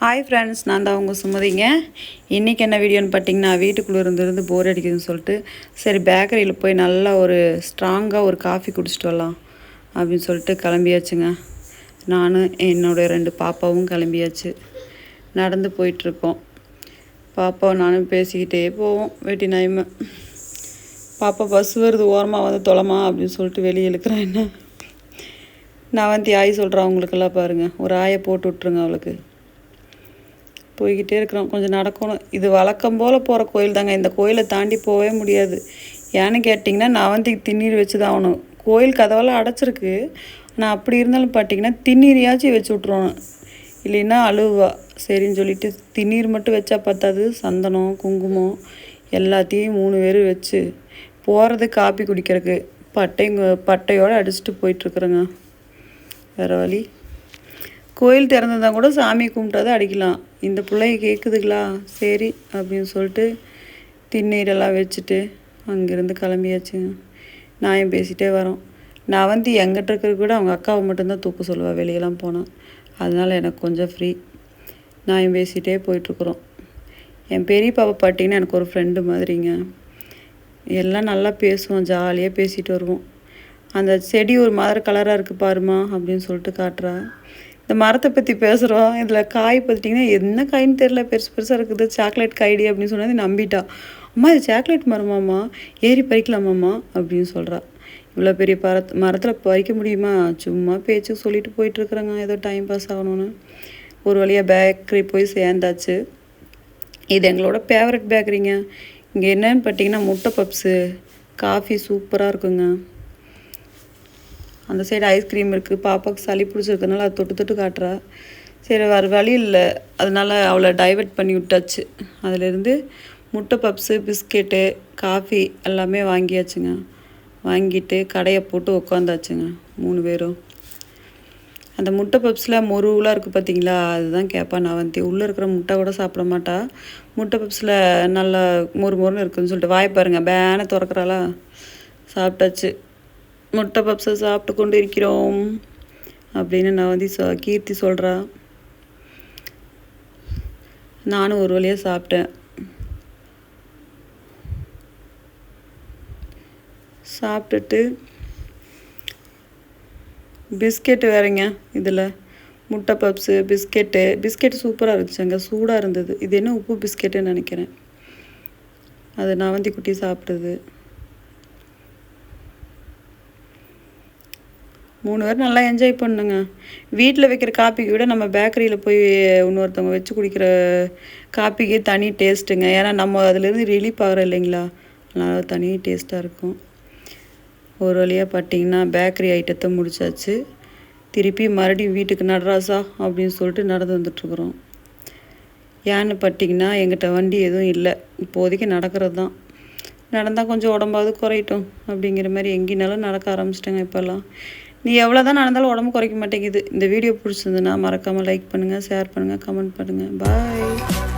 Hi friends, நான் தான் உங்கள் சுமதிங்க. இன்றைக்கி என்ன வீடியோன்னு பார்த்தீங்கன்னா, வீட்டுக்குள்ளே இருந்து போர் அடிக்குதுன்னு சொல்லிட்டு சரி பேக்கரியில் போய் நல்லா ஒரு ஸ்ட்ராங்காக ஒரு காஃபி குடிச்சிட்டு வரலாம் அப்படின்னு சொல்லிட்டு கிளம்பியாச்சுங்க. நானும் என்னோடய 2 பாப்பாவும் கிளம்பியாச்சு. நடந்து போயிட்டுருக்கோம். பாப்பாவும் நானும் பேசிக்கிட்டே போவோம். வெட்டி நாய்மை பாப்பா பஸ் வருது, ஓரமாக வந்து தொலைமா அப்படின்னு சொல்லிட்டு வெளியே இழுக்கிறேன். என்ன நான் வந்து ஆய் சொல்கிறேன் அவங்களுக்கெல்லாம் பாருங்கள், ஒரு ஆயை போட்டு விட்ருங்க அவளுக்கு. போய்கிட்டே இருக்கிறோம். கொஞ்சம் நடக்கணும். இது வழக்கம் போல் போகிற கோயில் தாங்க. இந்த கோயிலை தாண்டி போகவே முடியாது. ஏன்னு கேட்டிங்கன்னா, நான் வந்து திண்ணீர் வச்சு தான் ஆகணும். கோயில் கதவெல்லாம் அடைச்சிருக்கு. நான் அப்படி இருந்தாலும் பார்த்தீங்கன்னா திண்ணீரையாச்சும் வச்சு விட்ருவோம், இல்லைன்னா அழுவா. சரின்னு சொல்லிட்டு திண்ணீர் மட்டும் வச்சா பத்தாது, சந்தனம் குங்குமம் எல்லாத்தையும் 3 பேர் வச்சு போகிறது காப்பி குடிக்கிறதுக்கு பட்டையோடு அடிச்சுட்டு போயிட்டுருக்குறேங்க. வேறு வழி. கோயில் திறந்ததான் கூட சாமி கும்பிட்டாதான் அடிக்கலாம். இந்த பிள்ளைய கேட்குதுங்களா, சரி அப்படின்னு சொல்லிட்டு திண்ணீரெல்லாம் வச்சுட்டு அங்கேருந்து கிளம்பியாச்சுங்க. நான் பேசிகிட்டே வரோம். நான் வந்து எங்கிட்ட இருக்கிறது கூட அவங்க அக்காவை மட்டும்தான் தூக்க சொல்லுவாள் வெளியெல்லாம் போனால். அதனால் எனக்கு கொஞ்சம் ஃப்ரீ. நான் பேசிகிட்டே போயிட்டுருக்குறோம். என் பெரிய பாப்பா பார்த்தீங்கன்னா எனக்கு ஒரு ஃப்ரெண்டு மாதிரிங்க. எல்லாம் நல்லா பேசுவோம், ஜாலியாக பேசிகிட்டு வருவோம். அந்த செடி ஒரு மாதிரி கலராக இருக்குது பாருமா அப்படின்னு சொல்லிட்டு காட்டுறா. இந்த மரத்தை பற்றி பேசுகிறோம். இதில் காய் பார்த்திங்கன்னா என்ன காயின்னு தெரில, பெருசு பெருசாக இருக்குது. சாக்லேட் காய்டி அப்படின்னு சொன்னது நம்பிட்டா. அம்மா இது சாக்லேட் மரமாம்மா, ஏறி பறிக்கலாமாம்மா அப்படின்னு சொல்கிறா. இவ்வளோ பெரிய மரத்தில் பறிக்க முடியுமா? சும்மா பேச்சுக்கு சொல்லிட்டு போயிட்டுருக்குறேங்க, ஏதோ டைம் பாஸ் ஆகணும்னு. ஒரு வழியாக பேக்கரி போய் சேர்ந்தாச்சு. இது எங்களோட ஃபேவரட் பேக்கரிங்க. இங்கே என்னன்னு பார்த்தீங்கன்னா முட்டை பப்ஸு, காஃபி சூப்பராக இருக்குங்க. அந்த சைடு ஐஸ்கிரீம் இருக்குது. பாப்பாவுக்கு சளி பிடிச்சிருக்கனால அதை தொட்டு தொட்டு காட்டுறா. சரி வேறு வழி இல்லை, அதனால் அவளை டைவெர்ட் பண்ணி விட்டாச்சு. அதிலேருந்து முட்டை பப்ஸு, பிஸ்கெட்டு, காஃபி எல்லாமே வாங்கியாச்சுங்க. வாங்கிட்டு கடையை போட்டு உட்காந்தாச்சுங்க 3 பேரும். அந்த முட்டை பப்ஸில் மொருவலாக இருக்குது பார்த்தீங்களா, அதுதான் கேட்பா. நான் வந்து உள்ளே இருக்கிற முட்டை கூட சாப்பிட மாட்டா. முட்டை பப்ஸில் நல்லா மொறுன்னு இருக்குதுன்னு சொல்லிட்டு வாய் பாருங்கள், பேனை திறக்கிறாளா. சாப்பிட்டாச்சு. முட்டை பப்ஸை சாப்பிட்டு கொண்டு இருக்கிறோம் அப்படின்னு நான் வந்து கீர்த்தி சொல்கிறா. நானும் ஒரு வழியாக சாப்பிட்டேன். சாப்பிட்டுட்டு பிஸ்கெட்டு வேறங்க. இதில் முட்டை பப்ஸு, பிஸ்கெட்டு சூப்பராக இருந்துச்சு. அங்கே சூடாக இருந்தது. இது என்ன உப்பு பிஸ்கெட்டுன்னு நினைக்கிறேன். அது நான் வந்து குட்டி சாப்பிடுது. 3 பேர் நல்லா என்ஜாய் பண்ணுங்க. வீட்டில் வைக்கிற காப்பிக்கு விட நம்ம பேக்கரியில் போய் இன்னொருத்தவங்க வச்சு குடிக்கிற காப்பிக்கு தனி டேஸ்ட்டுங்க. ஏன்னா நம்ம அதிலேருந்து ரிலீஃப் ஆகிறோம் இல்லைங்களா, அதனால் தனி டேஸ்ட்டாக இருக்கும். ஒரு வழியாக பார்த்தீங்கன்னா பேக்கரி ஐட்டத்தை முடிச்சாச்சு. திருப்பி மறுபடியும் வீட்டுக்கு நடராசா அப்படின்னு சொல்லிட்டு நடந்து வந்துட்டுருக்குறோம். ஏன்னு பார்த்தீங்கன்னா எங்கிட்ட வண்டி எதுவும் இல்லை. இப்போதைக்கு நடக்கிறது தான். நடந்தால் கொஞ்சம் உடம்பாவது குறையட்டும் அப்படிங்கிற மாதிரி எங்கேனாலும் நடக்க ஆரம்பிச்சிட்டேங்க இப்போல்லாம். நீ எவ்வளோ தான் நடந்தாலும் உடம்பு குறைக்க மாட்டேங்குது. இந்த வீடியோ பிடிச்சிருந்துன்னா மறக்காமல் லைக் பண்ணுங்கள், ஷேர் பண்ணுங்கள், கமெண்ட் பண்ணுங்கள். பாய்.